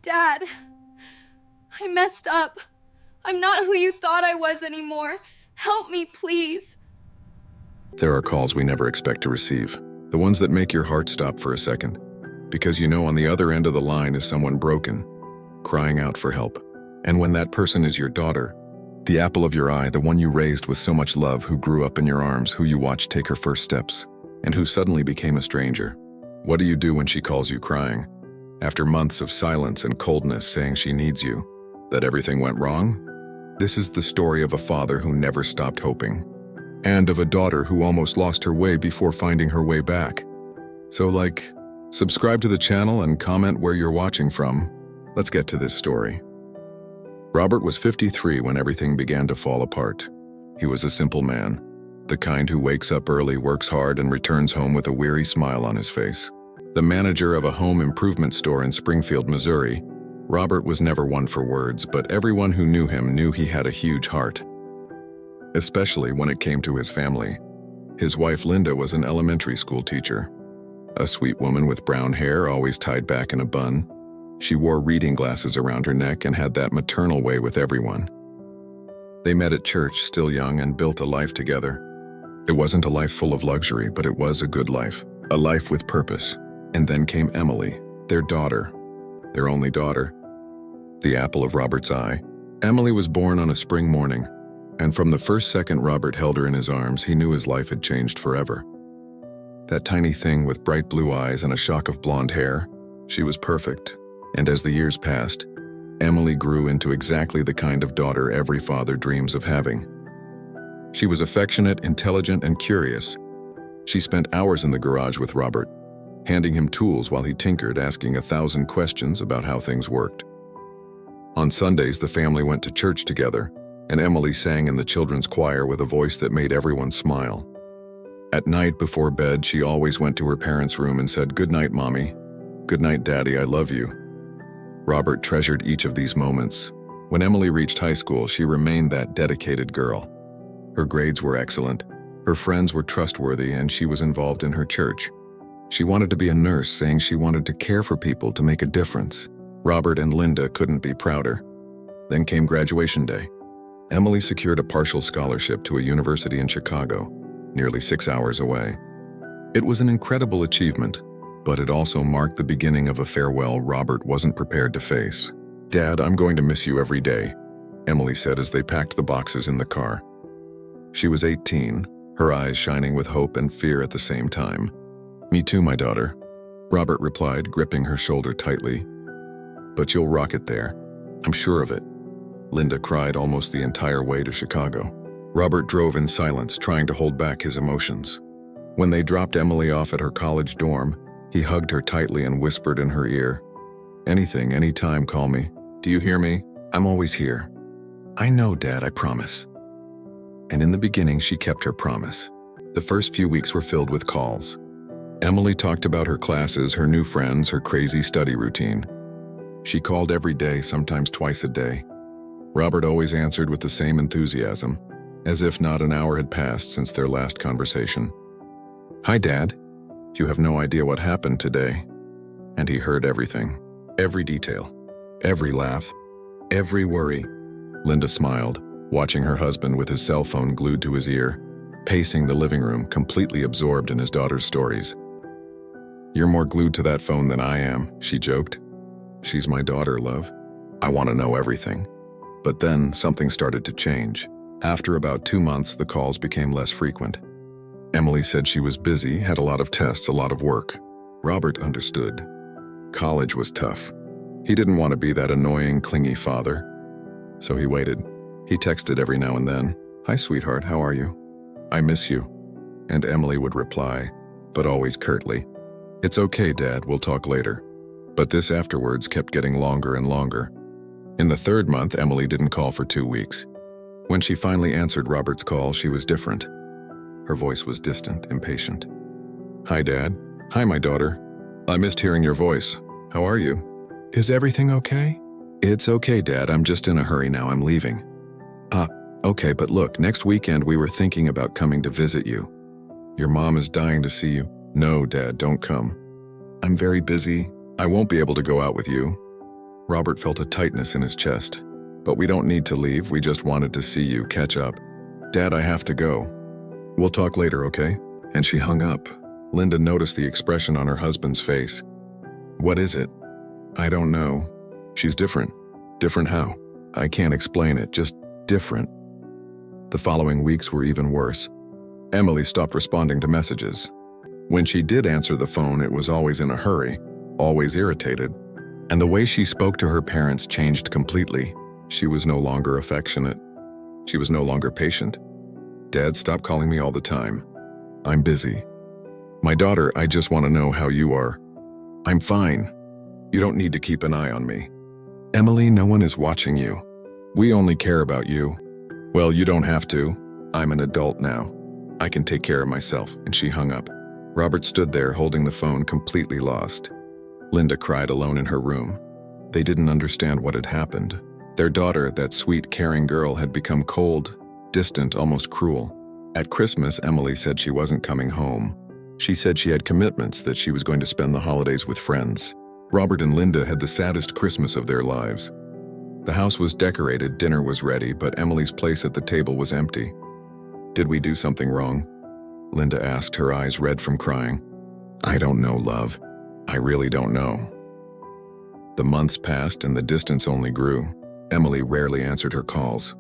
Dad, I messed up. I'm not who you thought I was anymore. Help me, please. There are calls we never expect to receive, the ones that make your heart stop for a second, because you know on the other end of the line is someone broken, crying out for help. And when that person is your daughter, the apple of your eye, the one you raised with so much love, who grew up in your arms, who you watched take her first steps, and who suddenly became a stranger. What do you do when she calls you crying? After months of silence and coldness saying she needs you, that everything went wrong? This is the story of a father who never stopped hoping, and of a daughter who almost lost her way before finding her way back. So subscribe to the channel and comment where you're watching from. Let's get to this story. Robert was 53 when everything began to fall apart. He was a simple man, the kind who wakes up early, works hard, and returns home with a weary smile on his face. The manager of a home improvement store in Springfield, Missouri, Robert was never one for words, but everyone who knew him knew he had a huge heart, especially when it came to his family. His wife, Linda, was an elementary school teacher, a sweet woman with brown hair always tied back in a bun. She wore reading glasses around her neck and had that maternal way with everyone. They met at church, still young, and built a life together. It wasn't a life full of luxury, but it was a good life, a life with purpose. And then came Emily, their daughter, their only daughter, the apple of Robert's eye. Emily was born on a spring morning, and from the first second Robert held her in his arms, he knew his life had changed forever. That tiny thing with bright blue eyes and a shock of blonde hair, she was perfect. And as the years passed, Emily grew into exactly the kind of daughter every father dreams of having. She was affectionate, intelligent, and curious. She spent hours in the garage with Robert, handing him tools while he tinkered, asking 1,000 questions about how things worked. On Sundays, the family went to church together, and Emily sang in the children's choir with a voice that made everyone smile. At night before bed, she always went to her parents' room and said, "Good night, Mommy. Good night, Daddy, I love you." Robert treasured each of these moments. When Emily reached high school, she remained that dedicated girl. Her grades were excellent, her friends were trustworthy, and she was involved in her church. She wanted to be a nurse, saying she wanted to care for people, to make a difference. Robert and Linda couldn't be prouder. Then came graduation day. Emily secured a partial scholarship to a university in Chicago, nearly 6 hours away. It was an incredible achievement, but it also marked the beginning of a farewell Robert wasn't prepared to face. "Dad, I'm going to miss you every day," Emily said as they packed the boxes in the car. She was 18, her eyes shining with hope and fear at the same time. "Me too, my daughter," Robert replied, gripping her shoulder tightly. "But you'll rock it there. I'm sure of it." Linda cried almost the entire way to Chicago. Robert drove in silence, trying to hold back his emotions. When they dropped Emily off at her college dorm, he hugged her tightly and whispered in her ear, "Anything, anytime, call me. Do you hear me? I'm always here." "I know, Dad, I promise." And in the beginning, she kept her promise. The first few weeks were filled with calls. Emily talked about her classes, her new friends, her crazy study routine. She called every day, sometimes twice a day. Robert always answered with the same enthusiasm, as if not an hour had passed since their last conversation. "Hi, Dad. You have no idea what happened today." And he heard everything, every detail, every laugh, every worry. Linda smiled, watching her husband with his cell phone glued to his ear, pacing the living room, completely absorbed in his daughter's stories. "You're more glued to that phone than I am," she joked. "She's my daughter, love. I want to know everything." But then something started to change. After about 2 months, the calls became less frequent. Emily said she was busy, had a lot of tests, a lot of work. Robert understood. College was tough. He didn't want to be that annoying, clingy father. So he waited. He texted every now and then, "Hi, sweetheart, how are you? I miss you." And Emily would reply, but always curtly, "It's okay, Dad, we'll talk later." But this afterwards kept getting longer and longer. In the 3rd month, Emily didn't call for 2 weeks. When she finally answered Robert's call, she was different. Her voice was distant, impatient. "Hi, Dad. Hi, my daughter. I missed hearing your voice. How are you?" "Is everything okay?" "It's okay, Dad. I'm just in a hurry now. I'm leaving." Okay, but look, next weekend we were thinking about coming to visit you. Your mom is dying to see you." "No, Dad, don't come. I'm very busy. I won't be able to go out with you." Robert felt a tightness in his chest. But we don't need to leave, we just wanted to see you, catch up. Dad, I have to go. We'll talk later, okay? And she hung up. Linda noticed the expression on her husband's face. What is it? I don't know. She's different. Different how? I can't explain it, just different. The following weeks were even worse. Emily stopped responding to messages. When she did answer the phone, it was always in a hurry, always irritated. And the way she spoke to her parents changed completely. She was no longer affectionate. She was no longer patient. Dad, stop calling me all the time. I'm busy. My daughter, I just want to know how you are. I'm fine. You don't need to keep an eye on me. Emily, no one is watching you. We only care about you. Well, you don't have to. I'm an adult now. I can take care of myself. And she hung up. Robert stood there holding the phone, completely lost. Linda cried alone in her room. They didn't understand what had happened. Their daughter, that sweet, caring girl, had become cold, distant, almost cruel. At Christmas, Emily said she wasn't coming home. She said she had commitments, that she was going to spend the holidays with friends. Robert and Linda had the saddest Christmas of their lives. The house was decorated, dinner was ready, but Emily's place at the table was empty. Did we do something wrong? Linda asked, her eyes red from crying. I don't know, love. I really don't know. The months passed and the distance only grew. Emily rarely answered her calls.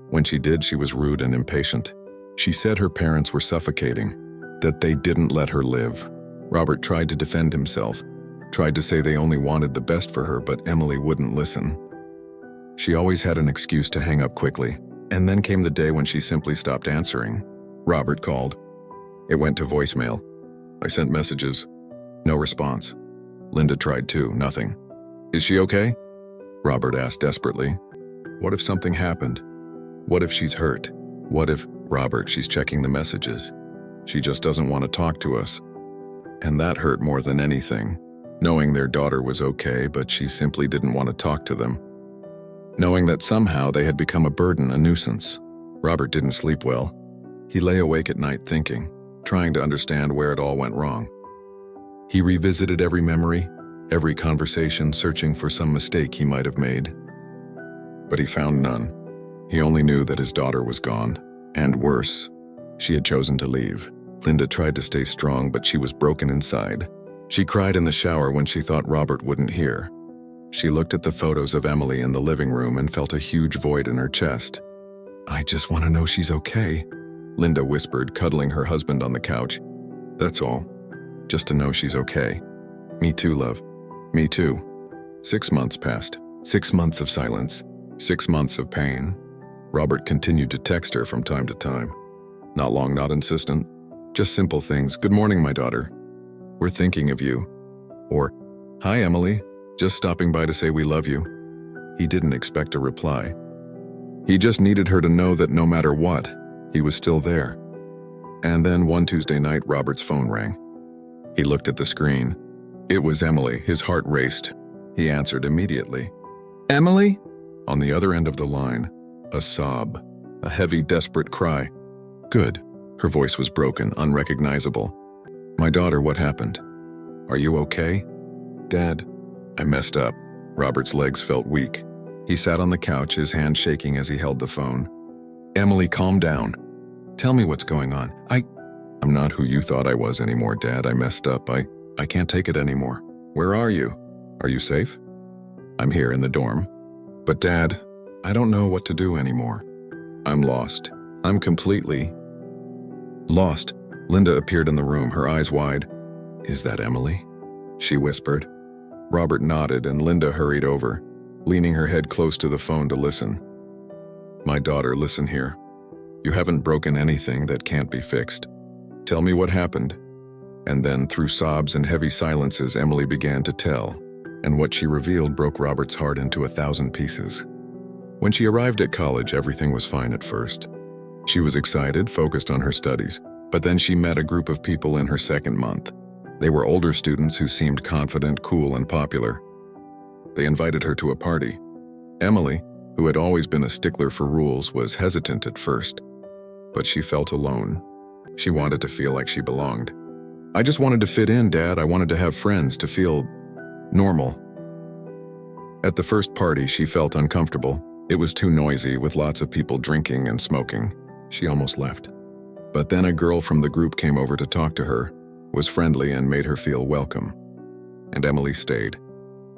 When she did, she was rude and impatient. She said her parents were suffocating, that they didn't let her live. Robert tried to defend himself, tried to say they only wanted the best for her, but Emily wouldn't listen. She always had an excuse to hang up quickly, and then came the day when she simply stopped answering. Robert called. It went to voicemail. I sent messages. No response. Linda tried too, nothing. Is she okay? Robert asked desperately. What if something happened? What if she's hurt? What if, Robert, she's checking the messages? She just doesn't want to talk to us. And that hurt more than anything. Knowing their daughter was okay, but she simply didn't want to talk to them. Knowing that somehow they had become a burden, a nuisance. Robert didn't sleep well. He lay awake at night thinking, trying to understand where it all went wrong. He revisited every memory, every conversation, searching for some mistake he might have made. But he found none. He only knew that his daughter was gone, and worse, she had chosen to leave. Linda tried to stay strong, but she was broken inside. She cried in the shower when she thought Robert wouldn't hear. She looked at the photos of Emily in the living room and felt a huge void in her chest. I just want to know she's okay, Linda whispered, cuddling her husband on the couch. That's all. Just to know she's okay. Me too, love. Me too. 6 months passed. 6 months of silence. 6 months of pain. Robert continued to text her from time to time. Not long, not insistent. Just simple things. Good morning, my daughter. We're thinking of you. Or, hi, Emily. Just stopping by to say we love you. He didn't expect a reply. He just needed her to know that no matter what, he was still there. And then one Tuesday night, Robert's phone rang. He looked at the screen. It was Emily. His heart raced. He answered immediately. Emily? On the other end of the line, a sob, a heavy, desperate cry. Good. Her voice was broken, unrecognizable. My daughter, what happened? Are you okay? Dad, I messed up. Robert's legs felt weak. He sat on the couch, his hand shaking as he held the phone. Emily, calm down. Tell me what's going on. I'm not who you thought I was anymore, Dad. I messed up. I can't take it anymore. Where are you? Are you safe? I'm here in the dorm. But Dad, I don't know what to do anymore. I'm lost. I'm completely lost. Linda appeared in the room, her eyes wide. Is that Emily? She whispered. Robert nodded and Linda hurried over, leaning her head close to the phone to listen. My daughter, listen here. You haven't broken anything that can't be fixed. Tell me what happened. And then, through sobs and heavy silences, Emily began to tell, and what she revealed broke Robert's heart into 1,000 pieces. When she arrived at college, everything was fine at first. She was excited, focused on her studies, but then she met a group of people in her second month. They were older students who seemed confident, cool, and popular. They invited her to a party. Emily, who had always been a stickler for rules, was hesitant at first, but she felt alone. She wanted to feel like she belonged. I just wanted to fit in, Dad. I wanted to have friends, to feel normal. At the first party, she felt uncomfortable. It was too noisy, with lots of people drinking and smoking. She almost left. But then a girl from the group came over to talk to her, was friendly and made her feel welcome. And Emily stayed.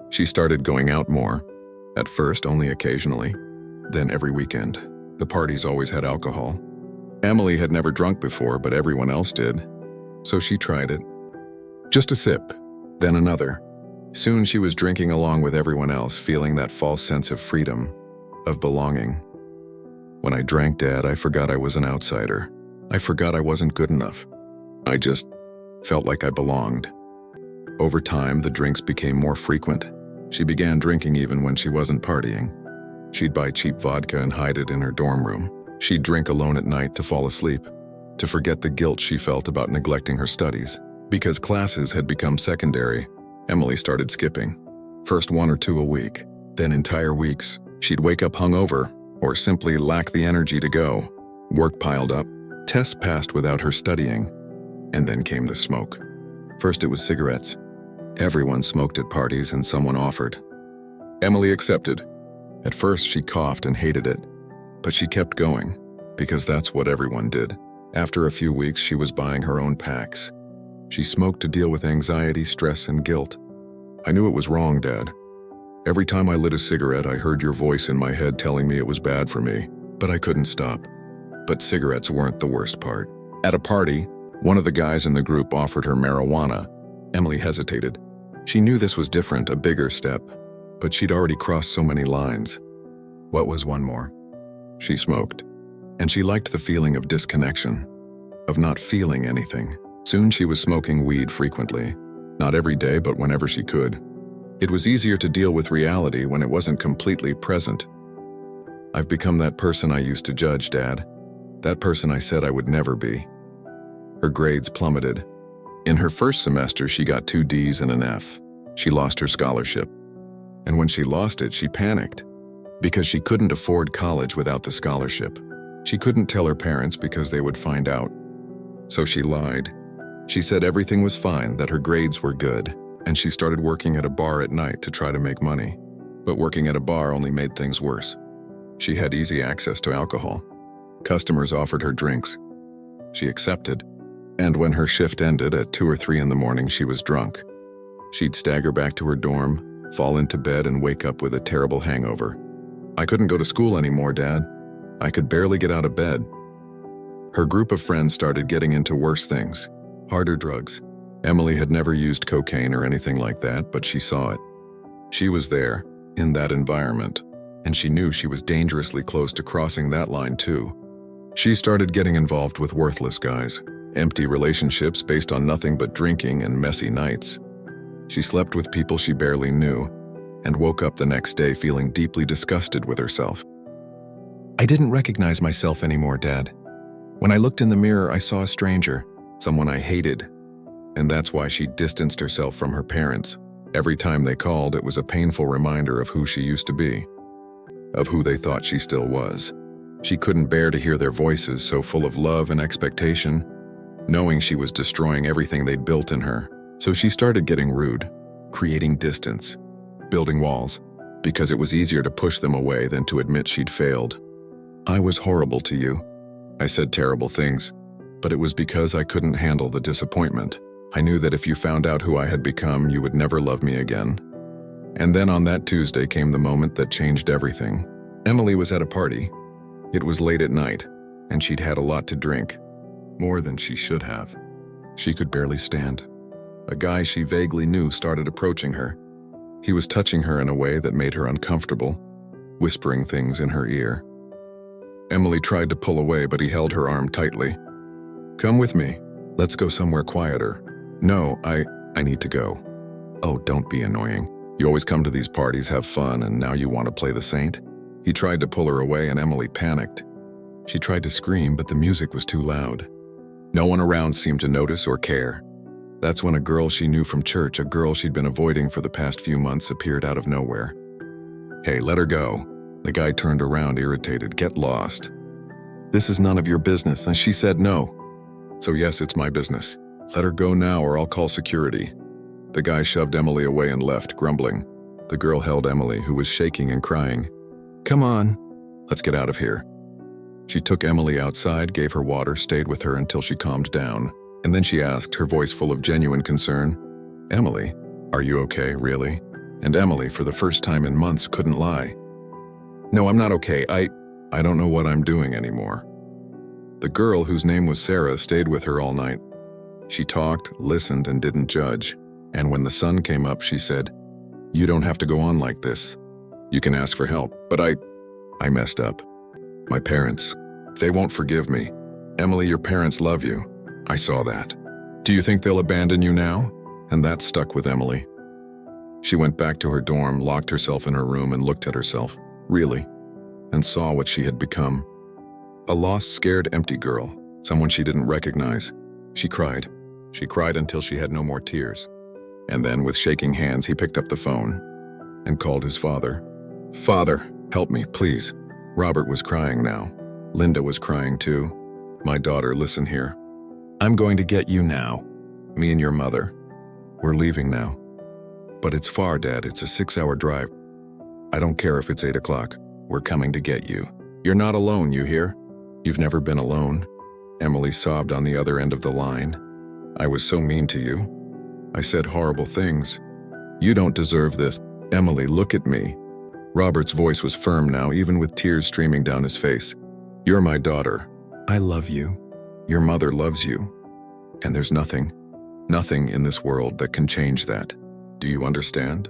She started going out more. At first, only occasionally. Then every weekend. The parties always had alcohol. Emily had never drunk before, but everyone else did. So she tried it. Just a sip, then another. Soon she was drinking along with everyone else, feeling that false sense of freedom, of belonging. When I drank, Dad, I forgot I was an outsider. I forgot I wasn't good enough. I just felt like I belonged. Over time, the drinks became more frequent. She began drinking even when she wasn't partying. She'd buy cheap vodka and hide it in her dorm room. She'd drink alone at night to fall asleep, to forget the guilt she felt about neglecting her studies. Because classes had become secondary, Emily started skipping. First 1 or 2 a week, then entire weeks. She'd wake up hungover, or simply lack the energy to go. Work piled up, tests passed without her studying, and then came the smoke. First it was cigarettes. Everyone smoked at parties and someone offered. Emily accepted. At first she coughed and hated it, but she kept going, because that's what everyone did. After a few weeks, she was buying her own packs. She smoked to deal with anxiety, stress, and guilt. I knew it was wrong, Dad. Every time I lit a cigarette, I heard your voice in my head telling me it was bad for me, but I couldn't stop. But cigarettes weren't the worst part. At a party, one of the guys in the group offered her marijuana. Emily hesitated. She knew this was different, a bigger step, but she'd already crossed so many lines. What was one more? She smoked, and she liked the feeling of disconnection, of not feeling anything. Soon she was smoking weed frequently, not every day, but whenever she could. It was easier to deal with reality when it wasn't completely present. I've become that person I used to judge, Dad. That person I said I would never be. Her grades plummeted. In her first semester, she got 2 Ds and an F. She lost her scholarship. And when she lost it, she panicked, because she couldn't afford college without the scholarship. She couldn't tell her parents because they would find out. So she lied. She said everything was fine, that her grades were good, and she started working at a bar at night to try to make money. But working at a bar only made things worse. She had easy access to alcohol. Customers offered her drinks. She accepted. And when her shift ended at 2 or 3 in the morning, she was drunk. She'd stagger back to her dorm, fall into bed, and wake up with a terrible hangover. I couldn't go to school anymore, Dad. I could barely get out of bed. Her group of friends started getting into worse things, harder drugs. Emily had never used cocaine or anything like that, but she saw it. She was there, in that environment, and she knew she was dangerously close to crossing that line too. She started getting involved with worthless guys, empty relationships based on nothing but drinking and messy nights. She slept with people she barely knew, and woke up the next day feeling deeply disgusted with herself. I didn't recognize myself anymore, Dad. When I looked in the mirror, I saw a stranger, someone I hated, and that's why she distanced herself from her parents. Every time they called, it was a painful reminder of who she used to be, of who they thought she still was. She couldn't bear to hear their voices so full of love and expectation, knowing she was destroying everything they'd built in her. So she started getting rude, creating distance, building walls, because it was easier to push them away than to admit she'd failed. I was horrible to you. I said terrible things, but it was because I couldn't handle the disappointment. I knew that if you found out who I had become, you would never love me again. And then on that Tuesday came the moment that changed everything. Emily was at a party. It was late at night, and she'd had a lot to drink, more than she should have. She could barely stand. A guy she vaguely knew started approaching her. He was touching her in a way that made her uncomfortable, whispering things in her ear. Emily tried to pull away, but he held her arm tightly. Come with me. Let's go somewhere quieter. No, I need to go. Oh, don't be annoying. You always come to these parties, have fun, and now you want to play the saint? He tried to pull her away, and Emily panicked. She tried to scream, but the music was too loud. No one around seemed to notice or care. That's when a girl she knew from church, a girl she'd been avoiding for the past few months, appeared out of nowhere. Hey, let her go. The guy turned around, irritated. Get lost. This is none of your business, and she said no. So yes, it's my business. Let her go now or I'll call security. The guy shoved Emily away and left, grumbling. The girl held Emily, who was shaking and crying. "Come on, let's get out of here." She took Emily outside, gave her water, stayed with her until she calmed down, and then she asked, her voice full of genuine concern, "Emily, are you okay, really?" And Emily, for the first time in months, couldn't lie. "No, I'm not okay. I don't know what I'm doing anymore." The girl, whose name was Sarah, stayed with her all night. She talked, listened, and didn't judge. And when the sun came up, she said, "You don't have to go on like this. You can ask for help, but I messed up. My parents, they won't forgive me. Emily, your parents love you. I saw that. Do you think they'll abandon you now?" And that stuck with Emily. She went back to her dorm, locked herself in her room, and looked at herself, really, and saw what she had become. A lost, scared, empty girl, someone she didn't recognize. She cried. She cried until she had no more tears. And then, with shaking hands, he picked up the phone and called his father. "Father, help me, please." Robert was crying now. Linda was crying too. "My daughter, listen here. I'm going to get you now. Me and your mother. We're leaving now. But it's far, Dad. It's a 6-hour drive. I don't care if it's 8 o'clock. We're coming to get you. You're not alone, you hear? You've never been alone." Emily sobbed on the other end of the line. "I was so mean to you. I said horrible things. You don't deserve this. Emily, look at me." Robert's voice was firm now, even with tears streaming down his face. "You're my daughter. I love you. Your mother loves you. And there's nothing in this world that can change that. Do you understand?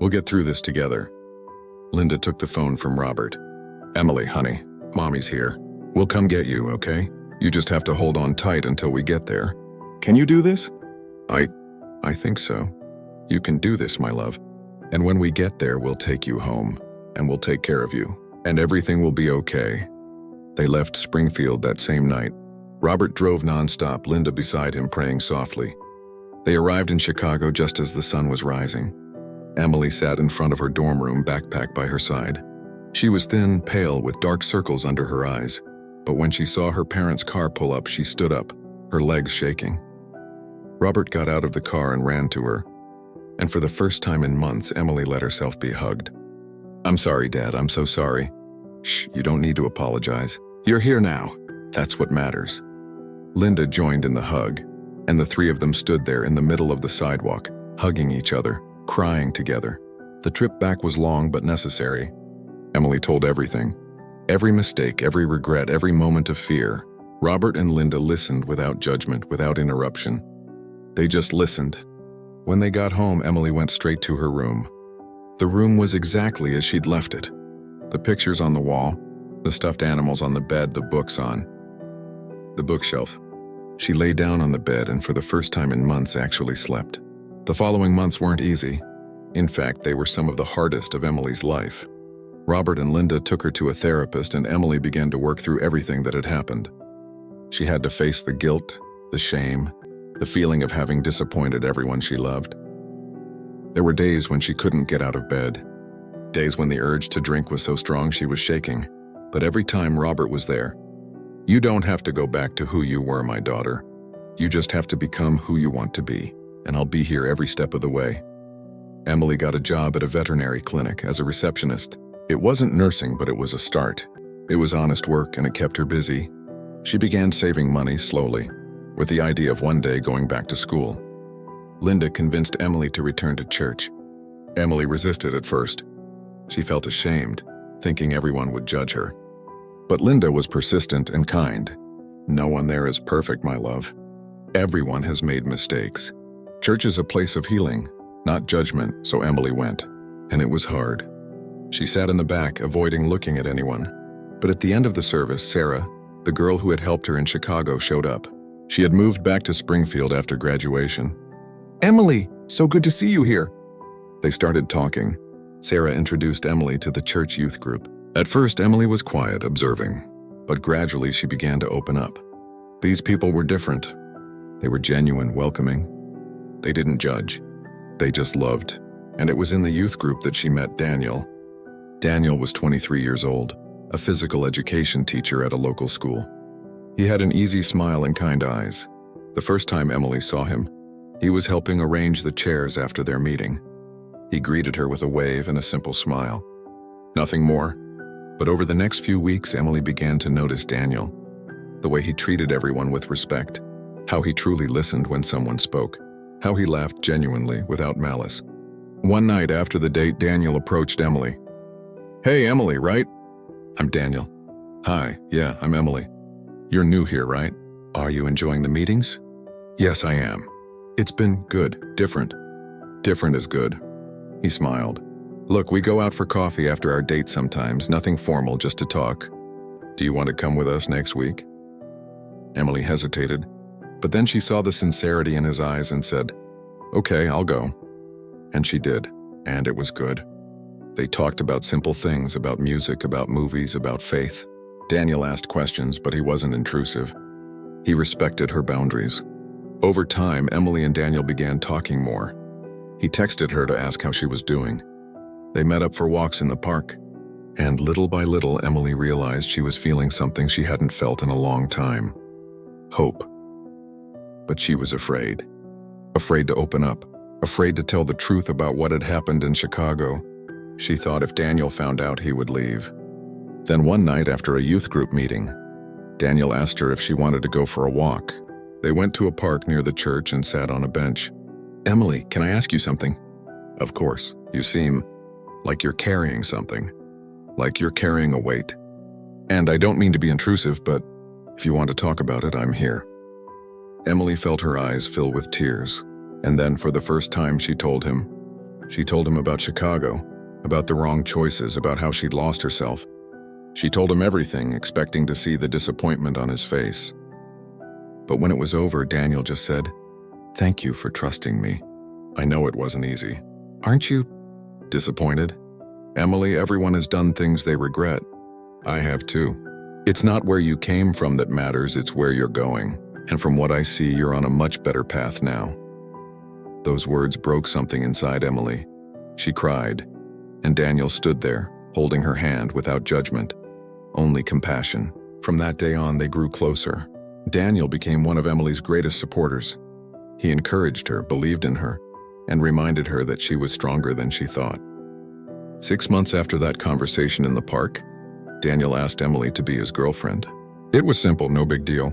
We'll get through this together." Linda took the phone from Robert. "Emily, honey, Mommy's here. We'll come get you, okay? You just have to hold on tight until we get there. Can you do this?" I think so. You can do this, my love. And when we get there, we'll take you home, and we'll take care of you, and everything will be okay." They left Springfield that same night. Robert drove nonstop, Linda beside him praying softly. They arrived in Chicago just as the sun was rising. Emily sat in front of her dorm room, backpack by her side. She was thin, pale, with dark circles under her eyes. But when she saw her parents' car pull up, she stood up, her legs shaking. Robert got out of the car and ran to her. And for the first time in months, Emily let herself be hugged. "I'm sorry, Dad, I'm so sorry." "Shh, you don't need to apologize. You're here now. That's what matters." Linda joined in the hug, and the three of them stood there in the middle of the sidewalk, hugging each other, crying together. The trip back was long but necessary. Emily told everything. Every mistake, every regret, every moment of fear. Robert and Linda listened without judgment, without interruption. They just listened. When they got home, Emily went straight to her room. The room was exactly as she'd left it. The pictures on the wall, the stuffed animals on the bed, the books on the bookshelf. She lay down on the bed and for the first time in months actually slept. The following months weren't easy. In fact, they were some of the hardest of Emily's life. Robert and Linda took her to a therapist and Emily began to work through everything that had happened. She had to face the guilt, the shame, the feeling of having disappointed everyone she loved. There were days when she couldn't get out of bed. Days when the urge to drink was so strong she was shaking. But every time Robert was there. "You don't have to go back to who you were, my daughter. You just have to become who you want to be, and I'll be here every step of the way." Emily got a job at a veterinary clinic as a receptionist. It wasn't nursing, but it was a start. It was honest work, and it kept her busy. She began saving money slowly, with the idea of one day going back to school. Linda convinced Emily to return to church. Emily resisted at first. She felt ashamed, thinking everyone would judge her. But Linda was persistent and kind. "No one there is perfect, my love. Everyone has made mistakes. Church is a place of healing, not judgment," so Emily went. And it was hard. She sat in the back, avoiding looking at anyone. But at the end of the service, Sarah, the girl who had helped her in Chicago, showed up. She had moved back to Springfield after graduation. "Emily, so good to see you here." They started talking. Sarah introduced Emily to the church youth group. At first, Emily was quiet, observing, but gradually she began to open up. These people were different. They were genuine, welcoming. They didn't judge. They just loved. And it was in the youth group that she met Daniel. Daniel was 23 years old, a physical education teacher at a local school. He had an easy smile and kind eyes. The first time Emily saw him, he was helping arrange the chairs after their meeting. He greeted her with a wave and a simple smile. Nothing more. But over the next few weeks, Emily began to notice Daniel. The way he treated everyone with respect. How he truly listened when someone spoke. How he laughed genuinely, without malice. One night after the date, Daniel approached Emily. "Hey, Emily, right?" "I'm Daniel." "Hi, yeah, I'm Emily. You're new here, right? Are you enjoying the meetings?" "Yes, I am. It's been good, different. Different is good." He smiled. "Look, we go out for coffee after our date sometimes, nothing formal, just to talk. Do you want to come with us next week?" Emily hesitated, but then she saw the sincerity in his eyes and said, "Okay, I'll go." And she did, and it was good. They talked about simple things, about music, about movies, about faith. Daniel asked questions, but he wasn't intrusive. He respected her boundaries. Over time, Emily and Daniel began talking more. He texted her to ask how she was doing. They met up for walks in the park. And little by little, Emily realized she was feeling something she hadn't felt in a long time. Hope. But she was afraid. Afraid to open up. Afraid to tell the truth about what had happened in Chicago. She thought if Daniel found out, he would leave. Then one night after a youth group meeting, Daniel asked her if she wanted to go for a walk. They went to a park near the church and sat on a bench. "Emily, can I ask you something?" "Of course. You seem like you're carrying something. Like you're carrying a weight. And I don't mean to be intrusive, but if you want to talk about it, I'm here." Emily felt her eyes fill with tears. And then for the first time, she told him. She told him about Chicago, about the wrong choices, about how she'd lost herself. She told him everything, expecting to see the disappointment on his face. But when it was over, Daniel just said, "Thank you for trusting me. I know it wasn't easy. Aren't you disappointed?" "Emily, everyone has done things they regret. I have too. It's not where you came from that matters, it's where you're going. And from what I see, you're on a much better path now." Those words broke something inside Emily. She cried, and Daniel stood there, holding her hand without judgment, only compassion. From that day on, they grew closer. Daniel became one of Emily's greatest supporters. He encouraged her, believed in her, and reminded her that she was stronger than she thought. 6 months after that conversation in the park, Daniel asked Emily to be his girlfriend. It was simple, no big deal.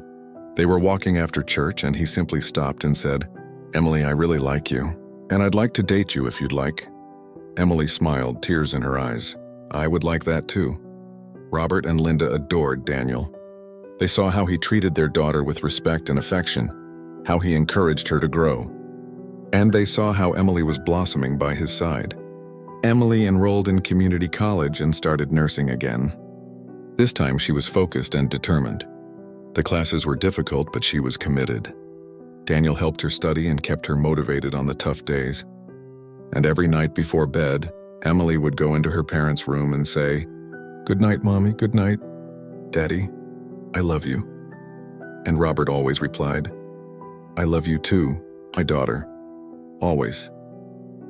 They were walking after church, and he simply stopped and said, "Emily, I really like you, and I'd like to date you if you'd like." Emily smiled, tears in her eyes. "I would like that too." Robert and Linda adored Daniel. They saw how he treated their daughter with respect and affection, how he encouraged her to grow. And they saw how Emily was blossoming by his side. Emily enrolled in community college and started nursing again. This time she was focused and determined. The classes were difficult, but she was committed. Daniel helped her study and kept her motivated on the tough days. And every night before bed, Emily would go into her parents' room and say, "Good night, Mommy, good night. Daddy, I love you." And Robert always replied, "I love you too, my daughter. Always."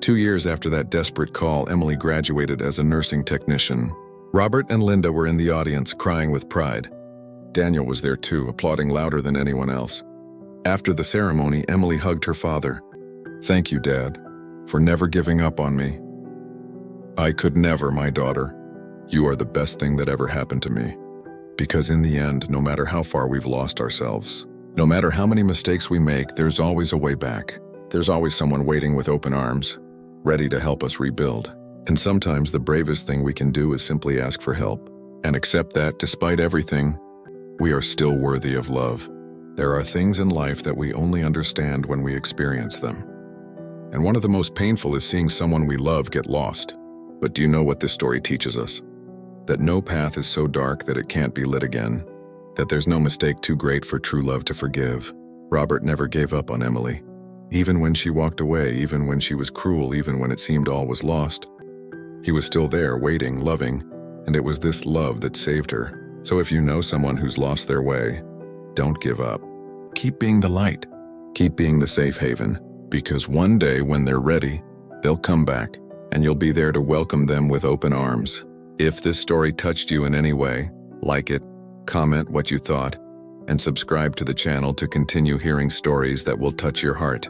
2 years after that desperate call, Emily graduated as a nursing technician. Robert and Linda were in the audience, crying with pride. Daniel was there too, applauding louder than anyone else. After the ceremony, Emily hugged her father. "Thank you, Dad, for never giving up on me. I could never, my daughter. You are the best thing that ever happened to me." Because in the end, no matter how far we've lost ourselves, no matter how many mistakes we make, there's always a way back. There's always someone waiting with open arms, ready to help us rebuild. And sometimes the bravest thing we can do is simply ask for help and accept that, despite everything, we are still worthy of love. There are things in life that we only understand when we experience them. And one of the most painful is seeing someone we love get lost. But do you know what this story teaches us? That no path is so dark that it can't be lit again. That there's no mistake too great for true love to forgive. Robert never gave up on Emily. Even when she walked away, even when she was cruel, even when it seemed all was lost, he was still there, waiting, loving, and it was this love that saved her. So if you know someone who's lost their way, don't give up. Keep being the light. Keep being the safe haven, because one day when they're ready, they'll come back, and you'll be there to welcome them with open arms. If this story touched you in any way, like it, comment what you thought, and subscribe to the channel to continue hearing stories that will touch your heart.